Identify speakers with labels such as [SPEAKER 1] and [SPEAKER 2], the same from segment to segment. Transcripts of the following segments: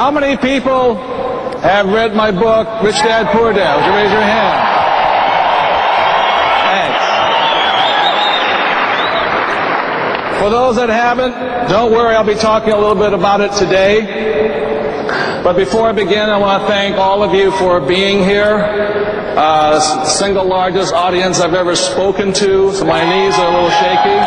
[SPEAKER 1] How many people have read my book, Rich Dad, Poor Dad? Would you raise your hand? Thanks. For those that haven't, don't worry, I'll be talking a little bit about it today. But before I begin, I want to thank all of you for being here. Single largest audience I've ever spoken to, so my knees are a little shaky.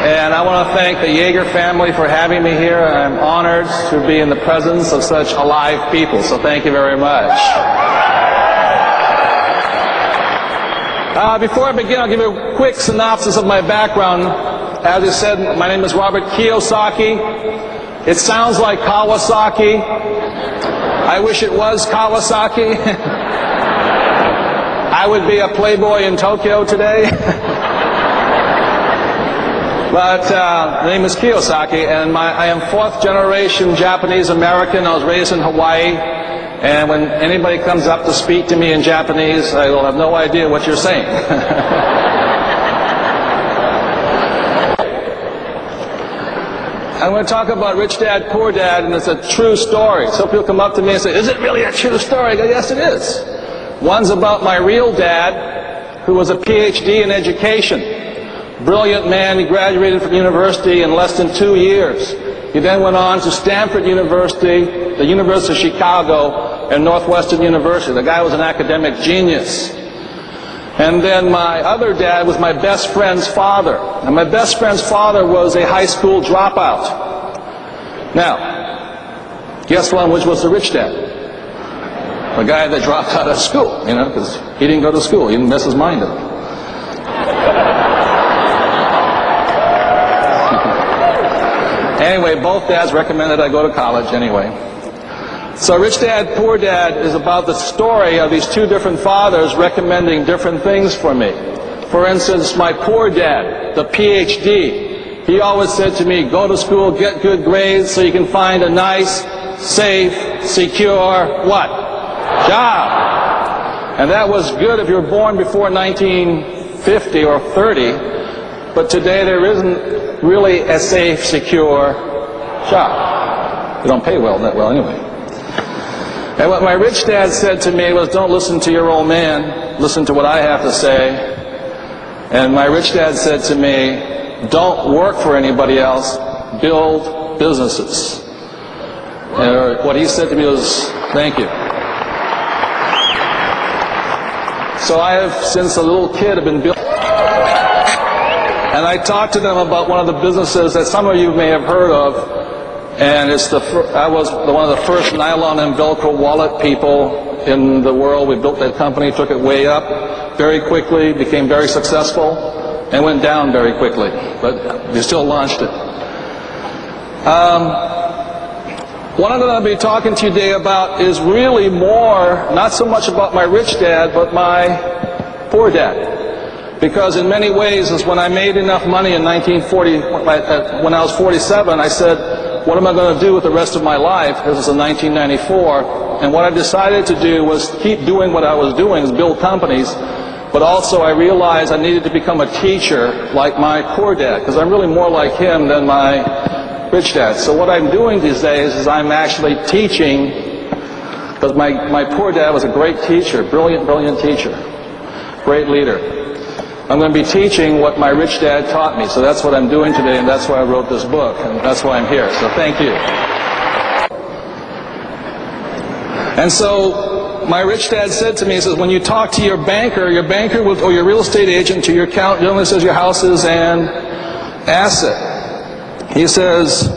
[SPEAKER 1] And I want to thank the Yeager family for having me here. I'm honored to be in the presence of such alive people, so thank you very much. Before I begin, I'll give you a quick synopsis of my background. As I said, my name is Robert Kiyosaki. It sounds like Kawasaki. I wish it was Kawasaki. I would be a playboy in Tokyo today. But the name is Kiyosaki, and I am fourth generation Japanese American. I was raised in Hawaii, and when anybody comes up to speak to me in Japanese, I will have no idea what you're saying. I'm going to talk about Rich Dad, Poor Dad, and it's a true story. Some people come up to me and say, is it really a true story? I go, yes, it is. One's about my real dad, who was a PhD in education. Brilliant man. He graduated from university in less than 2 years. He then went on to Stanford University, the University of Chicago, and Northwestern University. The guy was an academic genius. And then my other dad was my best friend's father. And my best friend's father was a high school dropout. Now, guess which was the rich dad? The guy that dropped out of school, you know, because he didn't go to school. He didn't mess his mind up. Anyway, both dads recommended I go to college anyway. So Rich Dad, Poor Dad is about the story of these two different fathers recommending different things for me. For instance, my poor dad, the PhD, he always said to me, go to school, get good grades so you can find a nice, safe, secure, what? Job. And that was good if you were born before 1950 or 30, but today there isn't really a safe, secure job. They don't pay that well anyway. And what my rich dad said to me was, don't listen to your old man, listen to what I have to say. And my rich dad said to me, don't work for anybody else, build businesses. And what he said to me was, thank you. So I have, since a little kid, have been building. And I talked to them about one of the businesses that some of you may have heard of, and I was one of the first nylon and Velcro wallet people in the world. We built that company, took it way up very quickly, became very successful, and went down very quickly, but we still launched it. What I'm going to be talking to you today about is really more, not so much about my rich dad, but my poor dad. Because in many ways, is when I made enough money in 1940, when I was 47, I said, what am I going to do with the rest of my life? This was in 1994. And what I decided to do was keep doing what I was doing, is build companies. But also I realized I needed to become a teacher like my poor dad, because I'm really more like him than my rich dad. So what I'm doing these days is I'm actually teaching, because my poor dad was a great teacher, brilliant, brilliant teacher, great leader. I'm going to be teaching what my rich dad taught me, so that's what I'm doing today, and that's why I wrote this book, and that's why I'm here, so thank you. And so my rich dad said to me, he says, when you talk to your banker will, or your real estate agent, to your account, generally says your house is an asset. He says,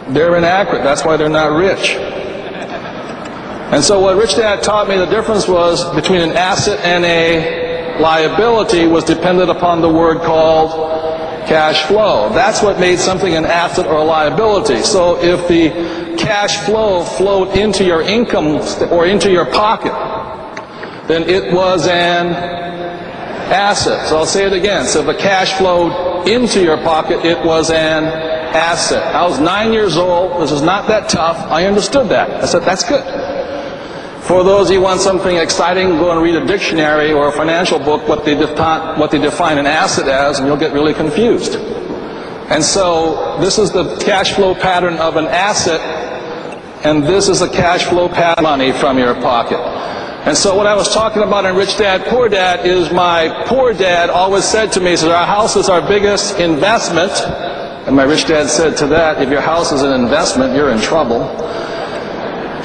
[SPEAKER 1] they're inaccurate, that's why they're not rich. And so what rich dad taught me, the difference was between an asset and a liability was dependent upon the word called cash flow. That's what made something an asset or a liability. So if the cash flow flowed into your income or into your pocket, then it was an asset. So I'll say it again. So if the cash flowed into your pocket, it was an asset. I was 9 years old. This is not that tough. I understood that. I said, that's good. For those of you who want something exciting, go and read a dictionary or a financial book, what they define an asset as, and you'll get really confused. And so this is the cash flow pattern of an asset, and this is the cash flow pattern of money from your pocket. And so what I was talking about in Rich Dad, Poor Dad is my poor dad always said to me, he said, our house is our biggest investment. And my rich dad said to that, if your house is an investment, you're in trouble.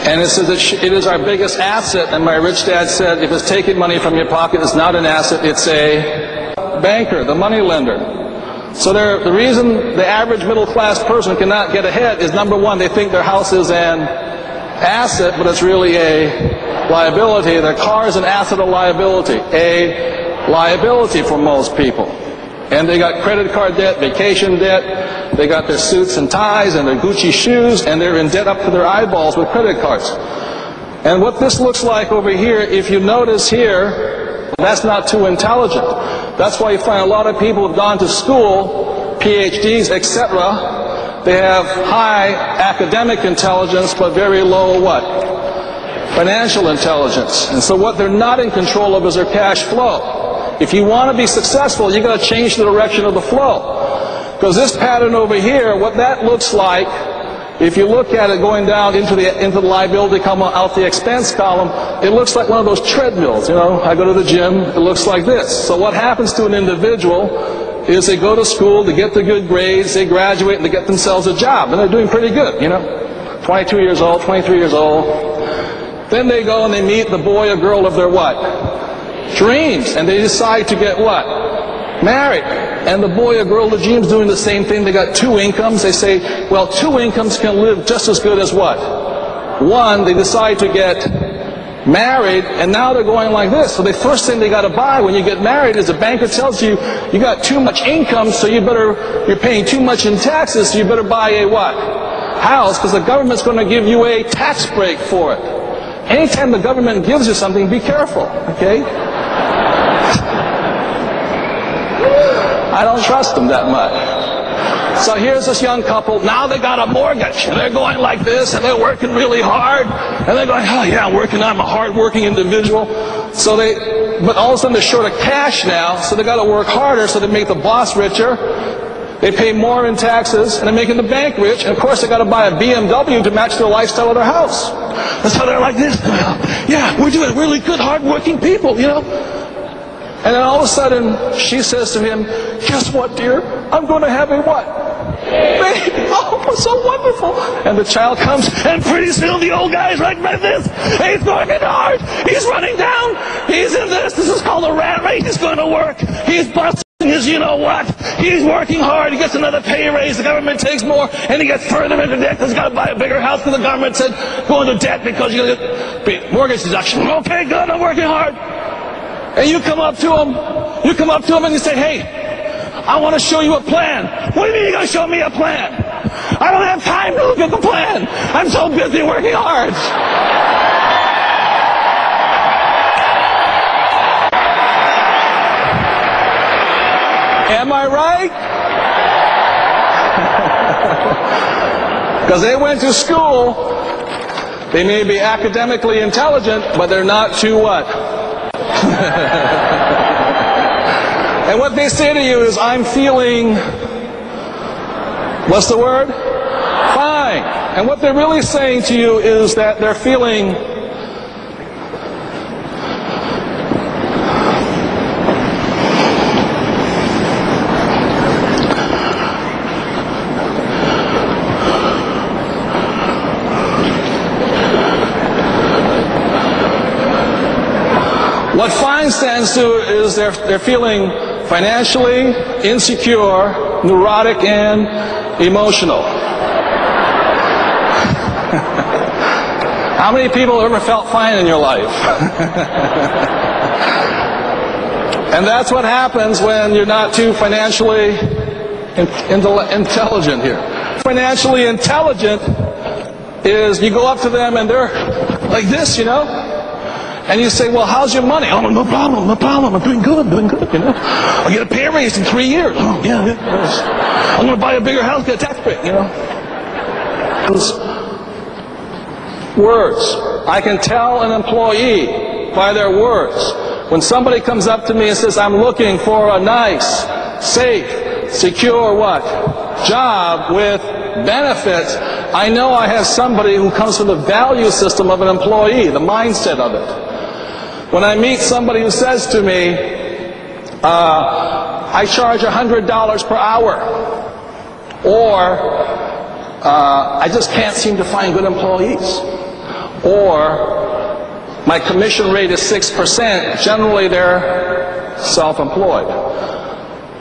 [SPEAKER 1] And it says that it is our biggest asset. And my rich dad said, if it's taking money from your pocket, it's not an asset, it's a banker, the money lender. So the reason the average middle class person cannot get ahead is, number one, they think their house is an asset, but it's really a liability. Their car is an asset or liability. A liability for most people. And they got credit card debt, vacation debt, they got their suits and ties and their Gucci shoes, and they're in debt up to their eyeballs with credit cards. And what this looks like over here, if you notice here, that's not too intelligent. That's why you find a lot of people who've gone to school, PhDs, etc., they have high academic intelligence, but very low what? Financial intelligence. And so what they're not in control of is their cash flow. If you want to be successful, you've got to change the direction of the flow. Because this pattern over here, what that looks like, if you look at it going down into the liability column, out the expense column, it looks like one of those treadmills. You know, I go to the gym, it looks like this. So what happens to an individual is they go to school, they get the good grades, they graduate, and they get themselves a job. And they're doing pretty good, you know. 22 years old, 23 years old. Then they go and they meet the boy or girl of their what? Dreams. And they decide to get what? Married. And the boy or girl of the dreams doing the same thing. They got two incomes. They say, well, two incomes can live just as good as what? One. They decide to get married, and now they're going like this. So the first thing they got to buy when you get married is the banker tells you, you got too much income, so you're paying too much in taxes, so you better buy a what? House, because the government's going to give you a tax break for it. Anytime the government gives you something, be careful, okay? I don't trust them that much. So here's this young couple, now they got a mortgage, and they're going like this, and they're working really hard, and they're going, oh yeah, I'm a hard-working individual. But all of a sudden they're short of cash now, so they got to work harder, so they make the boss richer, they pay more in taxes, and they're making the bank rich, and of course they got to buy a BMW to match their lifestyle of their house. And so they're like this, yeah, we're doing really good, hard-working people, you know. And then all of a sudden, she says to him, guess what, dear? I'm going to have a what? Baby. Oh, so wonderful. And the child comes, and pretty soon the old guy's like this. He's working hard. He's running down. He's in this. This is called a rat race. He's going to work. He's busting his you know what. He's working hard. He gets another pay raise. The government takes more, and he gets further into debt because he's got to buy a bigger house because the government said go into debt because you're going to get mortgage deduction. Okay, good. I'm working hard. And you come up to him and you say, hey, I want to show you a plan. What do you mean you're going to show me a plan? I don't have time to look at the plan. I'm so busy working hard. Am I right? Because they went to school. They may be academically intelligent, but they're not too what? And what they say to you is, I'm feeling, what's the word? Fine. And what they're really saying to you is that they're feeling what fine stands to is they're feeling financially insecure, neurotic, and emotional. How many people have ever felt fine in your life? And that's what happens when you're not too financially intelligent here. Financially intelligent is you go up to them and they're like this, you know? And you say, well, how's your money? Oh, no problem, I'm doing good, you know. I'll get a pay raise in 3 years. Oh, yeah. I'm going to buy a bigger house, get a tax break, you know. Those words. I can tell an employee by their words. When somebody comes up to me and says, I'm looking for a nice, safe, secure what? Job with benefits, I know I have somebody who comes from the value system of an employee, the mindset of it. When I meet somebody who says to me, I charge $100 per hour, or I just can't seem to find good employees, or my commission rate is 6%, generally they're self-employed.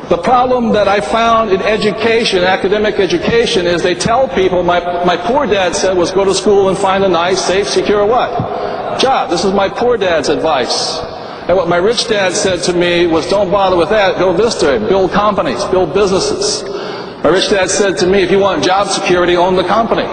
[SPEAKER 1] The problem that I found in education, academic education, is they tell people, my poor dad said was go to school and find a nice, safe, secure what? Job. This is my poor dad's advice. And what my rich dad said to me was don't bother with that, go this way, build companies, build businesses. My rich dad said to me, if you want job security, own the company.